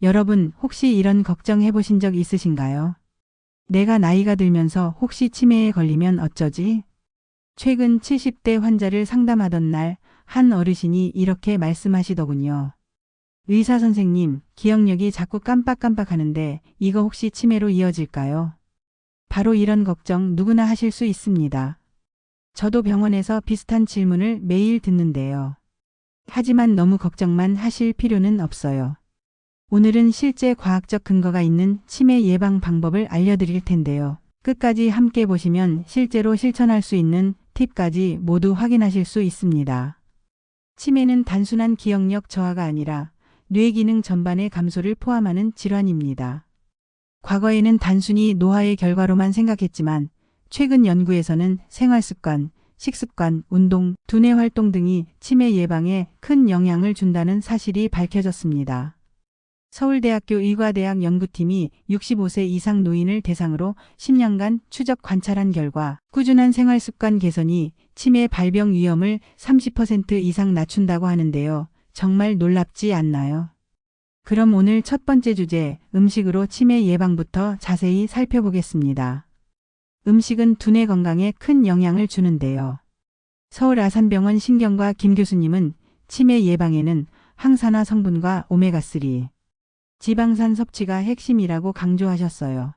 여러분 혹시 이런 걱정 해보신 적 있으신가요? 내가 나이가 들면서 혹시 치매에 걸리면 어쩌지? 최근 70대 환자를 상담하던 날 한 어르신이 이렇게 말씀하시더군요. 의사 선생님, 기억력이 자꾸 깜빡깜빡하는데 이거 혹시 치매로 이어질까요? 바로 이런 걱정 누구나 하실 수 있습니다. 저도 병원에서 비슷한 질문을 매일 듣는데요. 하지만 너무 걱정만 하실 필요는 없어요. 오늘은 실제 과학적 근거가 있는 치매 예방 방법을 알려드릴 텐데요. 끝까지 함께 보시면 실제로 실천할 수 있는 팁까지 모두 확인하실 수 있습니다. 치매는 단순한 기억력 저하가 아니라 뇌 기능 전반의 감소를 포함하는 질환입니다. 과거에는 단순히 노화의 결과로만 생각했지만 최근 연구에서는 생활습관, 식습관, 운동, 두뇌 활동 등이 치매 예방에 큰 영향을 준다는 사실이 밝혀졌습니다. 서울대학교 의과대학 연구팀이 65세 이상 노인을 대상으로 10년간 추적 관찰한 결과 꾸준한 생활습관 개선이 치매 발병 위험을 30% 이상 낮춘다고 하는데요. 정말 놀랍지 않나요? 그럼 오늘 첫 번째 주제, 음식으로 치매 예방부터 자세히 살펴보겠습니다. 음식은 두뇌 건강에 큰 영향을 주는데요. 서울 아산병원 신경과 김 교수님은 치매 예방에는 항산화 성분과 오메가3, 지방산 섭취가 핵심이라고 강조하셨어요.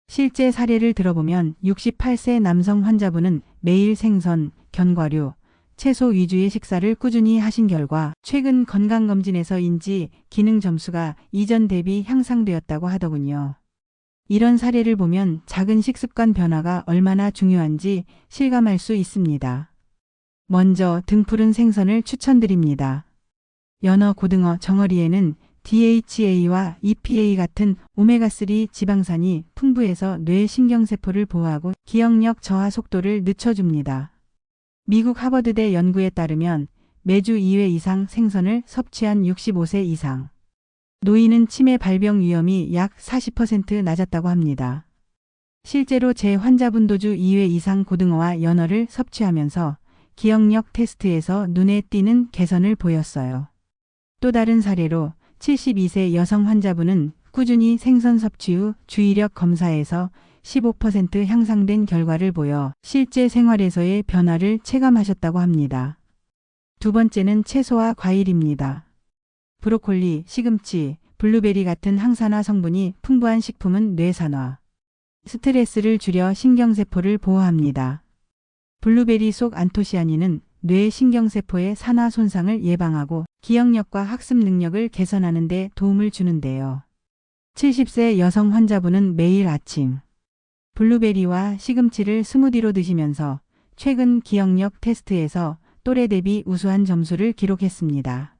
실제 사례를 들어보면 68세 남성 환자분은 매일 생선, 견과류, 채소 위주의 식사를 꾸준히 하신 결과 최근 건강검진에서인지 기능 점수가 이전 대비 향상되었다고 하더군요. 이런 사례를 보면 작은 식습관 변화가 얼마나 중요한지 실감할 수 있습니다. 먼저 등푸른 생선을 추천드립니다. 연어, 고등어, 정어리에는 DHA와 EPA 같은 오메가3 지방산이 풍부해서 뇌 신경세포를 보호하고 기억력 저하 속도를 늦춰줍니다. 미국 하버드대 연구에 따르면 매주 2회 이상 생선을 섭취한 65세 이상 노인은 치매 발병 위험이 약 40% 낮았다고 합니다. 실제로 제 환자분도 주 2회 이상 고등어와 연어를 섭취하면서 기억력 테스트에서 눈에 띄는 개선을 보였어요. 또 다른 사례로 72세 여성 환자분은 꾸준히 생선 섭취 후 주의력 검사에서 15% 향상된 결과를 보여 실제 생활에서의 변화를 체감하셨다고 합니다. 두 번째는 채소와 과일입니다. 브로콜리, 시금치, 블루베리 같은 항산화 성분이 풍부한 식품은 뇌산화, 스트레스를 줄여 신경세포를 보호합니다. 블루베리 속 안토시아닌은 뇌 신경세포의 산화 손상을 예방하고 기억력과 학습 능력을 개선하는 데 도움을 주는데요. 70세 여성 환자분은 매일 아침 블루베리와 시금치를 스무디로 드시면서 최근 기억력 테스트에서 또래 대비 우수한 점수를 기록했습니다.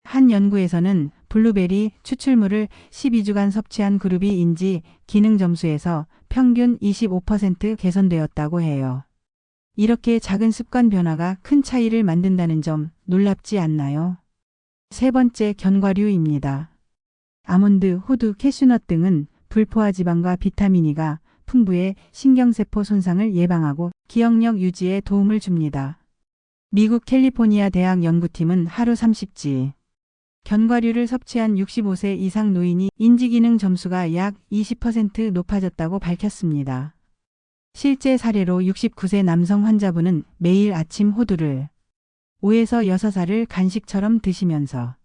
한 연구에서는 블루베리 추출물을 12주간 섭취한 그룹이 인지 기능 점수에서 평균 25% 개선되었다고 해요. 이렇게 작은 습관 변화가 큰 차이를 만든다는 점 놀랍지 않나요? 세 번째, 견과류입니다. 아몬드, 호두, 캐슈넛 등은 불포화 지방과 비타민 E가 풍부해 신경세포 손상을 예방하고 기억력 유지에 도움을 줍니다. 미국 캘리포니아 대학 연구팀은 하루 30지 견과류를 섭취한 65세 이상 노인이 인지기능 점수가 약 20% 높아졌다고 밝혔습니다. 실제 사례로 69세 남성 환자분은 매일 아침 호두를 5에서 6알을 간식처럼 드시면서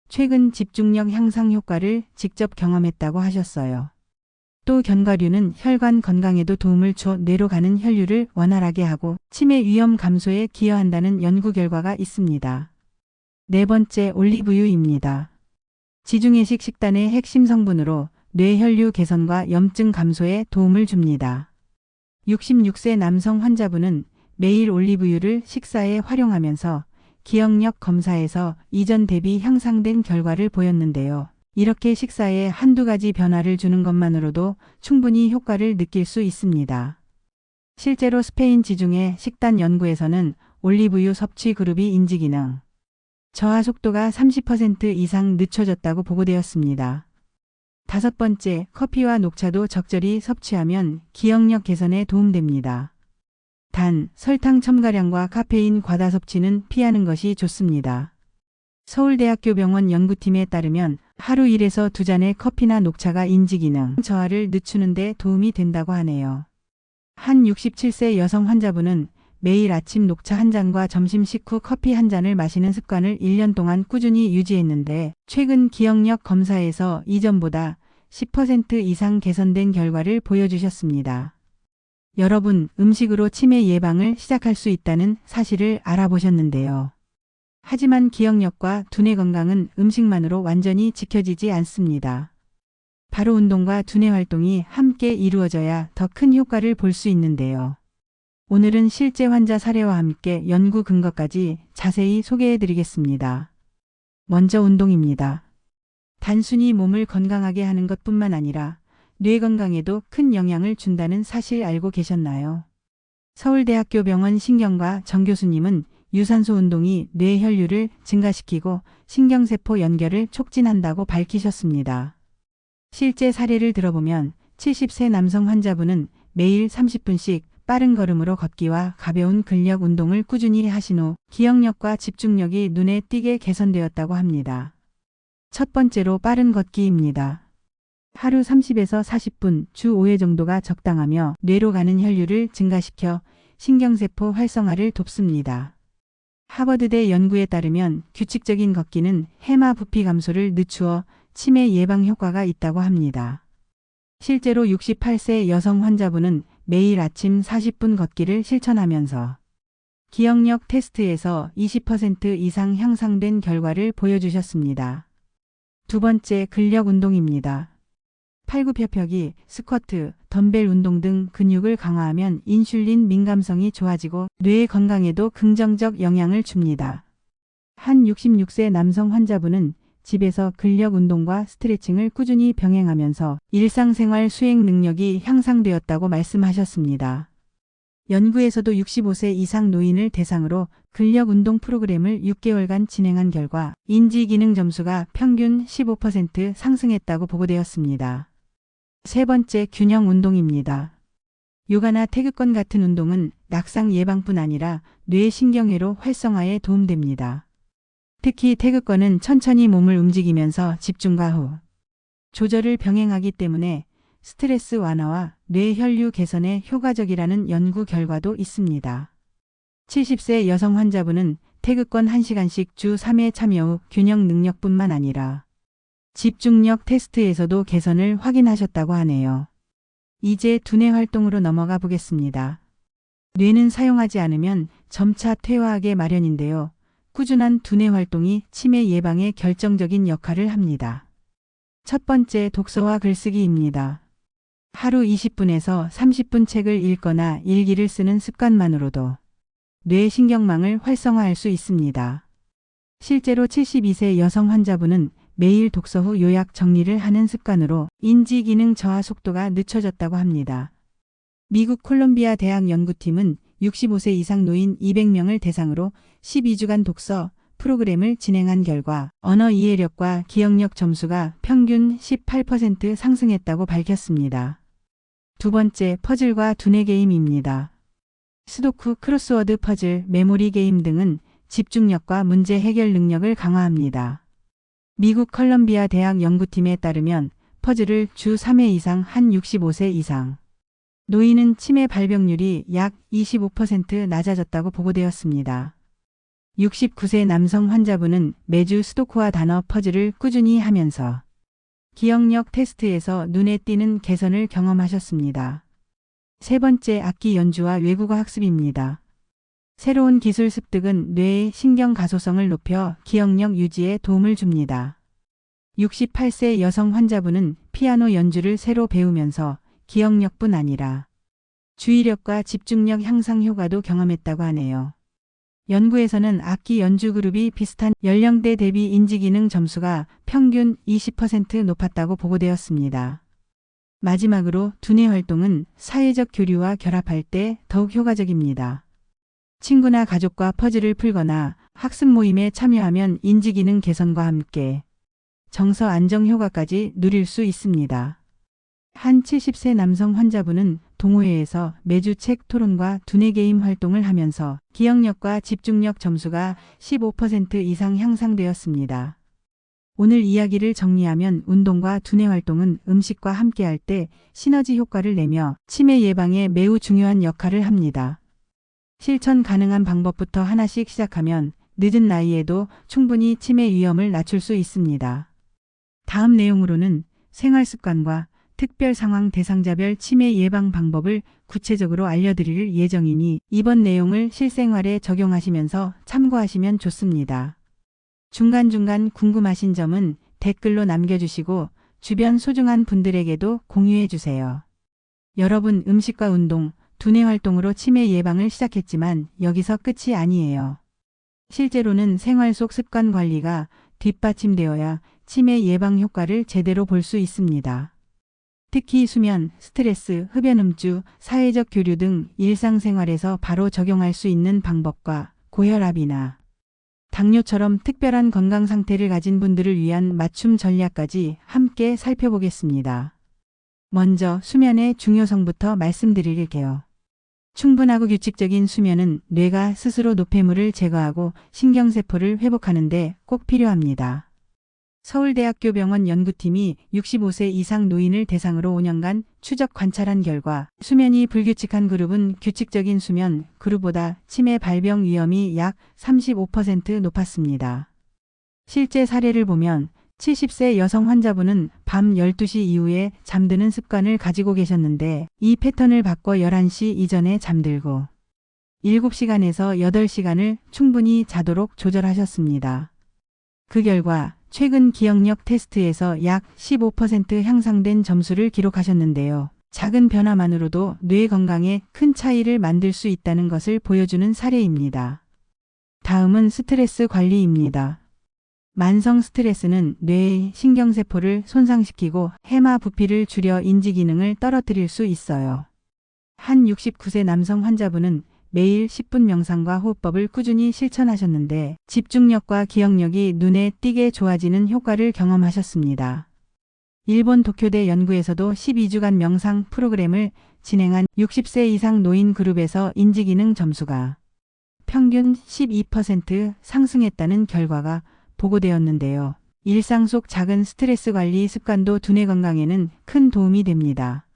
최근 집중력 향상 효과를 직접 경험했다고 하셨어요. 또 견과류는 혈관 건강에도 도움을 줘 뇌로 가는 혈류를 원활하게 하고 치매 위험 감소에 기여한다는 연구 결과가 있습니다. 네 번째, 올리브유입니다. 지중해식 식단의 핵심 성분으로 뇌혈류 개선과 염증 감소에 도움을 줍니다. 66세 남성 환자분은 매일 올리브유를 식사에 활용하면서 기억력 검사에서 이전 대비 향상된 결과를 보였는데요. 이렇게 식사에 한두 가지 변화를 주는 것만으로도 충분히 효과를 느낄 수 있습니다. 실제로 스페인 지중해 식단 연구에서는 올리브유 섭취 그룹이 인지기능 저하 속도가 30% 이상 늦춰졌다고 보고되었습니다. 다섯 번째, 커피와 녹차도 적절히 섭취하면 기억력 개선에 도움됩니다. 단, 설탕 첨가량과 카페인 과다 섭취는 피하는 것이 좋습니다. 서울대학교 병원 연구팀에 따르면 하루 1에서 2잔의 커피나 녹차가 인지 기능 저하를 늦추는 데 도움이 된다고 하네요. 한 67세 여성 환자분은 매일 아침 녹차 한 잔과 점심 식후 커피 한 잔을 마시는 습관을 1년 동안 꾸준히 유지했는데 최근 기억력 검사에서 이전보다 10% 이상 개선된 결과를 보여주셨습니다. 여러분, 음식으로 치매 예방을 시작할 수 있다는 사실을 알아보셨는데요. 하지만 기억력과 두뇌 건강은 음식만으로 완전히 지켜지지 않습니다. 바로 운동과 두뇌 활동이 함께 이루어져야 더 큰 효과를 볼 수 있는데요. 오늘은 실제 환자 사례와 함께 연구 근거까지 자세히 소개해 드리겠습니다. 먼저 운동입니다. 단순히 몸을 건강하게 하는 것뿐만 아니라 뇌 건강에도 큰 영향을 준다는 사실 알고 계셨나요? 서울대학교 병원 신경과 정 교수님은 유산소 운동이 뇌 혈류를 증가시키고 신경세포 연결을 촉진한다고 밝히셨습니다. 실제 사례를 들어보면 70세 남성 환자분은 매일 30분씩 빠른 걸음으로 걷기와 가벼운 근력 운동을 꾸준히 하신 후 기억력과 집중력이 눈에 띄게 개선되었다고 합니다. 첫 번째로 빠른 걷기입니다. 하루 30에서 40분 주 5회 정도가 적당하며 뇌로 가는 혈류를 증가시켜 신경세포 활성화를 돕습니다. 하버드대 연구에 따르면 규칙적인 걷기는 해마 부피 감소를 늦추어 치매 예방 효과가 있다고 합니다. 실제로 68세 여성 환자분은 매일 아침 40분 걷기를 실천하면서 기억력 테스트에서 20% 이상 향상된 결과를 보여주셨습니다. 두 번째, 근력 운동입니다. 팔굽혀펴기, 스쿼트, 덤벨 운동 등 근육을 강화하면 인슐린 민감성이 좋아지고 뇌 건강에도 긍정적 영향을 줍니다. 한 66세 남성 환자분은 집에서 근력 운동과 스트레칭을 꾸준히 병행하면서 일상생활 수행 능력이 향상되었다고 말씀하셨습니다. 연구에서도 65세 이상 노인을 대상으로 근력 운동 프로그램을 6개월간 진행한 결과 인지 기능 점수가 평균 15% 상승했다고 보고되었습니다. 세 번째, 균형 운동입니다. 요가나 태극권 같은 운동은 낙상 예방뿐 아니라 뇌 신경회로 활성화에 도움됩니다. 특히 태극권은 천천히 몸을 움직이면서 집중과 후 조절을 병행하기 때문에 스트레스 완화와 뇌 혈류 개선에 효과적이라는 연구 결과도 있습니다. 70세 여성 환자분은 태극권 1시간씩 주 3회 참여 후 균형 능력뿐만 아니라 집중력 테스트에서도 개선을 확인하셨다고 하네요. 이제 두뇌 활동으로 넘어가 보겠습니다. 뇌는 사용하지 않으면 점차 퇴화하게 마련인데요. 꾸준한 두뇌 활동이 치매 예방에 결정적인 역할을 합니다. 첫 번째, 독서와 글쓰기입니다. 하루 20분에서 30분 책을 읽거나 일기를 쓰는 습관만으로도 뇌 신경망을 활성화할 수 있습니다. 실제로 72세 여성 환자분은 매일 독서 후 요약 정리를 하는 습관으로 인지 기능 저하 속도가 늦춰졌다고 합니다. 미국 콜롬비아 대학 연구팀은 65세 이상 노인 200명을 대상으로 12주간 독서 프로그램을 진행한 결과 언어 이해력과 기억력 점수가 평균 18% 상승했다고 밝혔습니다. 두 번째, 퍼즐과 두뇌 게임입니다. 스도쿠, 크로스워드 퍼즐, 메모리 게임 등은 집중력과 문제 해결 능력을 강화합니다. 미국 컬럼비아 대학 연구팀에 따르면 퍼즐을 주 3회 이상 한 65세 이상 노인은 치매 발병률이 약 25% 낮아졌다고 보고되었습니다. 69세 남성 환자분은 매주 스도쿠와 단어 퍼즐을 꾸준히 하면서 기억력 테스트에서 눈에 띄는 개선을 경험하셨습니다. 세 번째, 악기 연주와 외국어 학습입니다. 새로운 기술 습득은 뇌의 신경 가소성을 높여 기억력 유지에 도움을 줍니다. 68세 여성 환자분은 피아노 연주를 새로 배우면서 기억력뿐 아니라 주의력과 집중력 향상 효과도 경험했다고 하네요. 연구에서는 악기 연주 그룹이 비슷한 연령대 대비 인지기능 점수가 평균 20% 높았다고 보고되었습니다. 마지막으로 두뇌 활동은 사회적 교류와 결합할 때 더욱 효과적입니다. 친구나 가족과 퍼즐을 풀거나 학습 모임에 참여하면 인지기능 개선과 함께 정서 안정 효과까지 누릴 수 있습니다. 한 70세 남성 환자분은 동호회에서 매주 책 토론과 두뇌 게임 활동을 하면서 기억력과 집중력 점수가 15% 이상 향상되었습니다. 오늘 이야기를 정리하면 운동과 두뇌 활동은 음식과 함께할 때 시너지 효과를 내며 치매 예방에 매우 중요한 역할을 합니다. 실천 가능한 방법부터 하나씩 시작하면 늦은 나이에도 충분히 치매 위험을 낮출 수 있습니다. 다음 내용으로는 생활 습관과 특별 상황 대상자별 치매 예방 방법을 구체적으로 알려드릴 예정이니 이번 내용을 실생활에 적용하시면서 참고하시면 좋습니다. 중간중간 궁금하신 점은 댓글로 남겨주시고 주변 소중한 분들에게도 공유해주세요. 여러분, 음식과 운동, 두뇌 활동으로 치매 예방을 시작했지만 여기서 끝이 아니에요. 실제로는 생활 속 습관 관리가 뒷받침되어야 치매 예방 효과를 제대로 볼 수 있습니다. 특히 수면, 스트레스, 흡연 음주, 사회적 교류 등 일상생활에서 바로 적용할 수 있는 방법과 고혈압이나 당뇨처럼 특별한 건강 상태를 가진 분들을 위한 맞춤 전략까지 함께 살펴보겠습니다. 먼저 수면의 중요성부터 말씀드릴게요. 충분하고 규칙적인 수면은 뇌가 스스로 노폐물을 제거하고 신경세포를 회복하는 데 꼭 필요합니다. 서울대학교 병원 연구팀이 65세 이상 노인을 대상으로 5년간 추적 관찰한 결과 수면이 불규칙한 그룹은 규칙적인 수면 그룹보다 치매 발병 위험이 약 35% 높았습니다. 실제 사례를 보면 70세 여성 환자분은 밤 12시 이후에 잠드는 습관을 가지고 계셨는데 이 패턴을 바꿔 11시 이전에 잠들고 7시간에서 8시간을 충분히 자도록 조절하셨습니다. 그 결과 최근 기억력 테스트에서 약 15% 향상된 점수를 기록하셨는데요. 작은 변화만으로도 뇌 건강에 큰 차이를 만들 수 있다는 것을 보여주는 사례입니다. 다음은 스트레스 관리입니다. 만성 스트레스는 뇌의 신경세포를 손상시키고 해마 부피를 줄여 인지 기능을 떨어뜨릴 수 있어요. 한 69세 남성 환자분은 매일 10분 명상과 호흡법을 꾸준히 실천하셨는데 집중력과 기억력이 눈에 띄게 좋아지는 효과를 경험하셨습니다. 일본 도쿄대 연구에서도 12주간 명상 프로그램을 진행한 60세 이상 노인 그룹에서 인지기능 점수가 평균 12% 상승했다는 결과가 보고되었는데요. 일상 속 작은 스트레스 관리 습관도 두뇌 건강에는 큰 도움이 됩니다.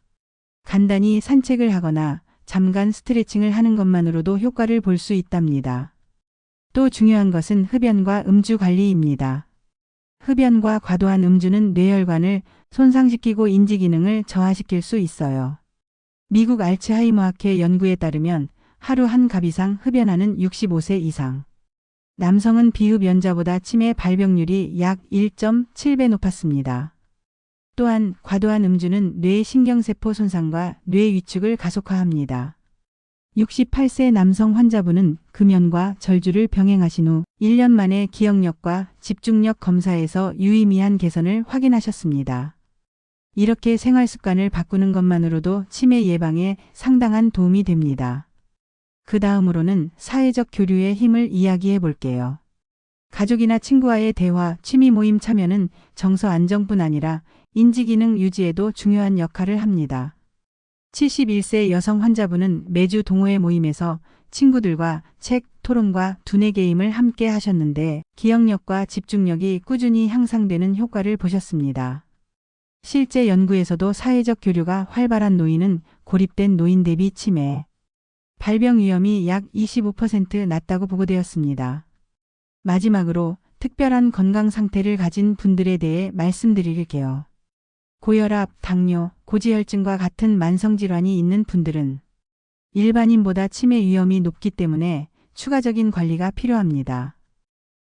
간단히 산책을 하거나 잠깐 스트레칭을 하는 것만으로도 효과를 볼 수 있답니다. 또 중요한 것은 흡연과 음주 관리입니다. 흡연과 과도한 음주는 뇌혈관을 손상시키고 인지 기능을 저하시킬 수 있어요. 미국 알츠하이머학회 연구에 따르면 하루 한 갑 이상 흡연하는 65세 이상 남성은 비흡연자보다 치매 발병률이 약 1.7배 높았습니다. 또한 과도한 음주는 뇌 신경세포 손상과 뇌 위축을 가속화합니다. 68세 남성 환자분은 금연과 절주를 병행하신 후 1년 만에 기억력과 집중력 검사에서 유의미한 개선을 확인하셨습니다. 이렇게 생활 습관을 바꾸는 것만으로도 치매 예방에 상당한 도움이 됩니다. 그 다음으로는 사회적 교류의 힘을 이야기해 볼게요. 가족이나 친구와의 대화, 취미 모임 참여는 정서 안정뿐 아니라 인지기능 유지에도 중요한 역할을 합니다. 71세 여성 환자분은 매주 동호회 모임에서 친구들과 책, 토론과 두뇌 게임을 함께 하셨는데 기억력과 집중력이 꾸준히 향상되는 효과를 보셨습니다. 실제 연구에서도 사회적 교류가 활발한 노인은 고립된 노인 대비 치매 발병 위험이 약 25% 낮다고 보고되었습니다. 마지막으로 특별한 건강 상태를 가진 분들에 대해 말씀드릴게요. 고혈압, 당뇨, 고지혈증과 같은 만성질환이 있는 분들은 일반인보다 치매 위험이 높기 때문에 추가적인 관리가 필요합니다.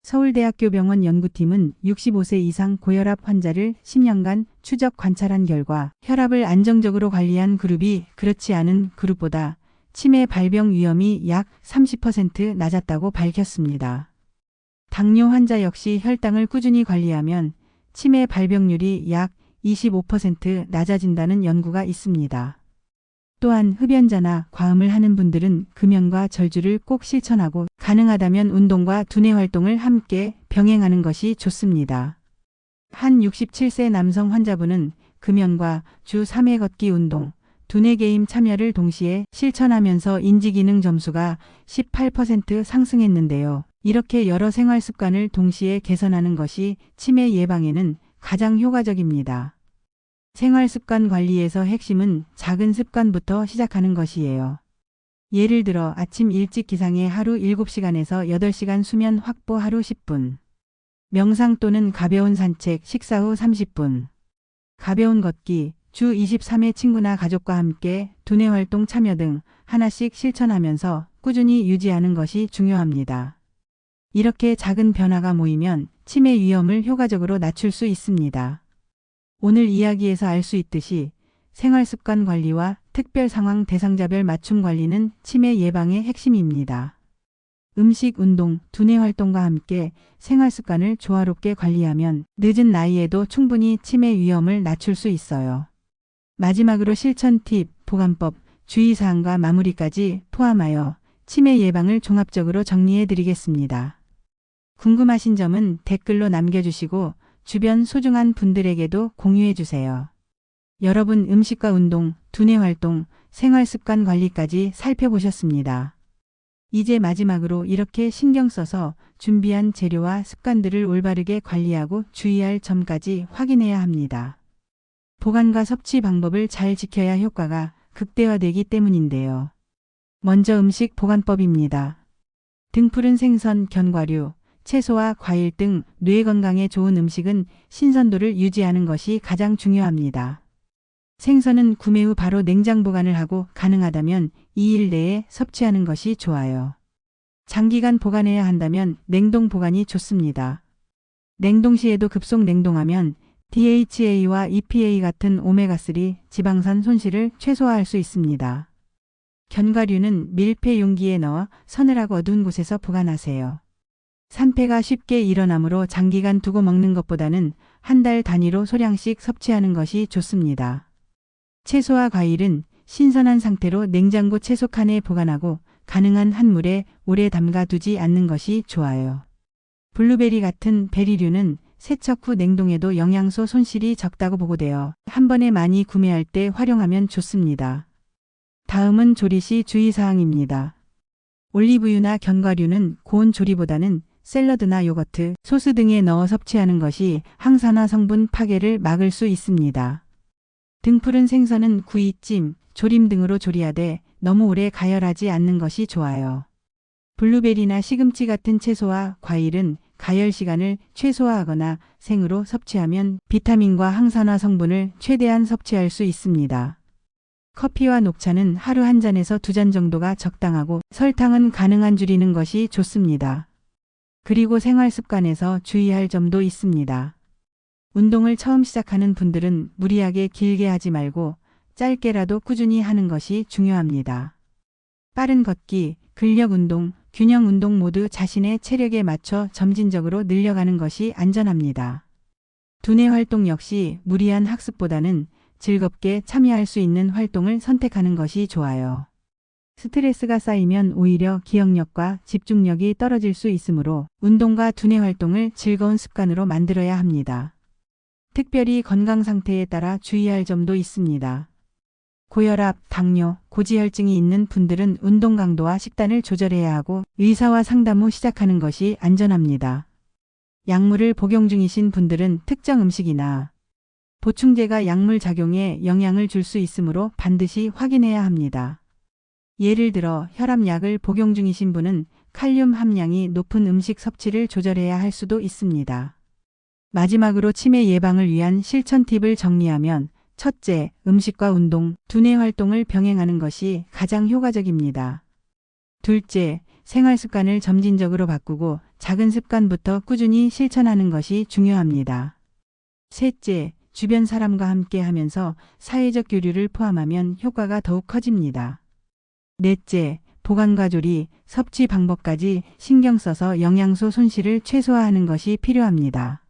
서울대학교 병원 연구팀은 65세 이상 고혈압 환자를 10년간 추적 관찰한 결과 혈압을 안정적으로 관리한 그룹이 그렇지 않은 그룹보다 치매 발병 위험이 약 30% 낮았다고 밝혔습니다. 당뇨 환자 역시 혈당을 꾸준히 관리하면 치매 발병률이 약 25% 낮아진다는 연구가 있습니다. 또한 흡연자나 과음을 하는 분들은 금연과 절주를 꼭 실천하고 가능하다면 운동과 두뇌 활동을 함께 병행하는 것이 좋습니다. 한 67세 남성 환자분은 금연과 주 3회 걷기 운동, 두뇌 게임 참여를 동시에 실천하면서 인지기능 점수가 18% 상승했는데요. 이렇게 여러 생활 습관을 동시에 개선하는 것이 치매 예방에는 가장 효과적입니다. 생활 습관 관리에서 핵심은 작은 습관부터 시작하는 것이에요. 예를 들어 아침 일찍 기상해 하루 7시간에서 8시간 수면 확보 하루 10분. 명상 또는 가벼운 산책 식사 후 30분. 가벼운 걷기 주 23회 친구나 가족과 함께 두뇌 활동 참여 등 하나씩 실천하면서 꾸준히 유지하는 것이 중요합니다. 이렇게 작은 변화가 모이면 치매 위험을 효과적으로 낮출 수 있습니다. 오늘 이야기에서 알 수 있듯이 생활습관 관리와 특별 상황 대상자별 맞춤 관리는 치매 예방의 핵심입니다. 음식, 운동, 두뇌 활동과 함께 생활습관을 조화롭게 관리하면 늦은 나이에도 충분히 치매 위험을 낮출 수 있어요. 마지막으로 실천 팁, 보관법, 주의사항과 마무리까지 포함하여 치매 예방을 종합적으로 정리해 드리겠습니다. 궁금하신 점은 댓글로 남겨주시고 주변 소중한 분들에게도 공유해 주세요. 여러분 음식과 운동, 두뇌 활동, 생활습관 관리까지 살펴보셨습니다. 이제 마지막으로 이렇게 신경 써서 준비한 재료와 습관들을 올바르게 관리하고 주의할 점까지 확인해야 합니다. 보관과 섭취 방법을 잘 지켜야 효과가 극대화되기 때문인데요. 먼저 음식 보관법입니다. 등푸른 생선, 견과류, 채소와 과일 등 뇌 건강에 좋은 음식은 신선도를 유지하는 것이 가장 중요합니다. 생선은 구매 후 바로 냉장 보관을 하고 가능하다면 2일 내에 섭취하는 것이 좋아요. 장기간 보관해야 한다면 냉동 보관이 좋습니다. 냉동 시에도 급속 냉동하면 DHA와 EPA 같은 오메가3 지방산 손실을 최소화할 수 있습니다. 견과류는 밀폐 용기에 넣어 서늘하고 어두운 곳에서 보관하세요. 산패가 쉽게 일어나므로 장기간 두고 먹는 것보다는 한 달 단위로 소량씩 섭취하는 것이 좋습니다. 채소와 과일은 신선한 상태로 냉장고 채소칸에 보관하고 가능한 한 물에 오래 담가 두지 않는 것이 좋아요. 블루베리 같은 베리류는 세척 후 냉동해도 영양소 손실이 적다고 보고되어 한 번에 많이 구매할 때 활용하면 좋습니다. 다음은 조리 시 주의사항입니다. 올리브유나 견과류는 고온 조리보다는 샐러드나 요거트, 소스 등에 넣어 섭취하는 것이 항산화 성분 파괴를 막을 수 있습니다. 등푸른 생선은 구이, 찜, 조림 등으로 조리하되 너무 오래 가열하지 않는 것이 좋아요. 블루베리나 시금치 같은 채소와 과일은 가열 시간을 최소화하거나 생으로 섭취하면 비타민과 항산화 성분을 최대한 섭취할 수 있습니다. 커피와 녹차는 하루 한 잔에서 2잔 정도가 적당하고 설탕은 가능한 줄이는 것이 좋습니다. 그리고 생활 습관에서 주의할 점도 있습니다. 운동을 처음 시작하는 분들은 무리하게 길게 하지 말고 짧게라도 꾸준히 하는 것이 중요합니다. 빠른 걷기, 근력 운동, 균형 운동 모두 자신의 체력에 맞춰 점진적으로 늘려가는 것이 안전합니다. 두뇌 활동 역시 무리한 학습보다는 즐겁게 참여할 수 있는 활동을 선택하는 것이 좋아요. 스트레스가 쌓이면 오히려 기억력과 집중력이 떨어질 수 있으므로 운동과 두뇌 활동을 즐거운 습관으로 만들어야 합니다. 특별히 건강 상태에 따라 주의할 점도 있습니다. 고혈압, 당뇨, 고지혈증이 있는 분들은 운동 강도와 식단을 조절해야 하고 의사와 상담 후 시작하는 것이 안전합니다. 약물을 복용 중이신 분들은 특정 음식이나 보충제가 약물 작용에 영향을 줄 수 있으므로 반드시 확인해야 합니다. 예를 들어 혈압약을 복용 중이신 분은 칼륨 함량이 높은 음식 섭취를 조절해야 할 수도 있습니다. 마지막으로 치매 예방을 위한 실천 팁을 정리하면 첫째, 음식과 운동, 두뇌 활동을 병행하는 것이 가장 효과적입니다. 둘째, 생활 습관을 점진적으로 바꾸고 작은 습관부터 꾸준히 실천하는 것이 중요합니다. 셋째, 주변 사람과 함께 하면서 사회적 교류를 포함하면 효과가 더욱 커집니다. 넷째, 보관과 조리, 섭취 방법까지 신경 써서 영양소 손실을 최소화하는 것이 필요합니다.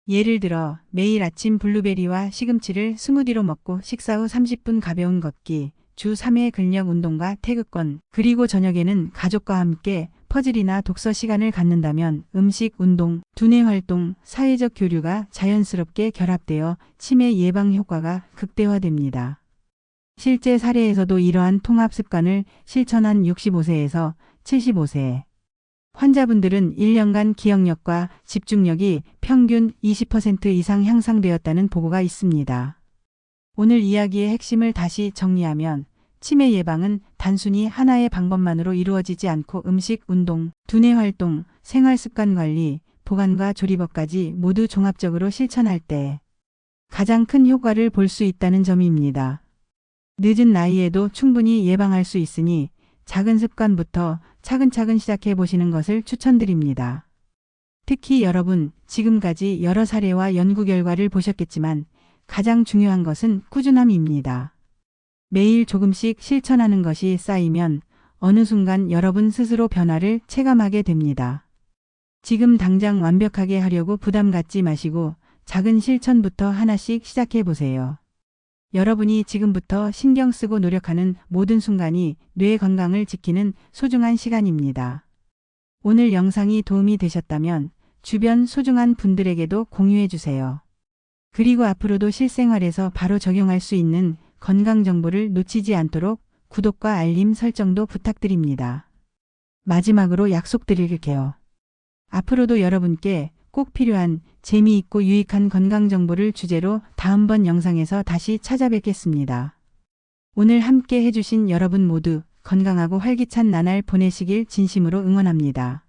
예를 들어 매일 아침 블루베리와 시금치를 스무디로 먹고 식사 후 30분 가벼운 걷기, 주 3회 근력 운동과 태극권, 그리고 저녁에는 가족과 함께 퍼즐이나 독서 시간을 갖는다면 음식, 운동, 두뇌 활동, 사회적 교류가 자연스럽게 결합되어 치매 예방 효과가 극대화됩니다. 실제 사례에서도 이러한 통합 습관을 실천한 65세에서 75세 환자분들은 1년간 기억력과 집중력이 평균 20% 이상 향상되었다는 보고가 있습니다. 오늘 이야기의 핵심을 다시 정리하면 치매 예방은 단순히 하나의 방법만으로 이루어지지 않고 음식, 운동, 두뇌 활동, 생활 습관 관리, 보관과 조리법까지 모두 종합적으로 실천할 때 가장 큰 효과를 볼 수 있다는 점입니다. 늦은 나이에도 충분히 예방할 수 있으니 작은 습관부터 차근차근 시작해 보시는 것을 추천드립니다. 특히 여러분, 지금까지 여러 사례와 연구 결과를 보셨겠지만 가장 중요한 것은 꾸준함입니다. 매일 조금씩 실천하는 것이 쌓이면 어느 순간 여러분 스스로 변화를 체감하게 됩니다. 지금 당장 완벽하게 하려고 부담 갖지 마시고 작은 실천부터 하나씩 시작해 보세요. 여러분이 지금부터 신경 쓰고 노력하는 모든 순간이 뇌 건강을 지키는 소중한 시간입니다. 오늘 영상이 도움이 되셨다면 주변 소중한 분들에게도 공유해 주세요. 그리고 앞으로도 실생활에서 바로 적용할 수 있는 건강 정보를 놓치지 않도록 구독과 알림 설정도 부탁드립니다. 마지막으로 약속드릴게요. 앞으로도 여러분께 꼭 필요한 재미있고 유익한 건강 정보를 주제로 다음번 영상에서 다시 찾아뵙겠습니다. 오늘 함께 해주신 여러분 모두 건강하고 활기찬 나날 보내시길 진심으로 응원합니다.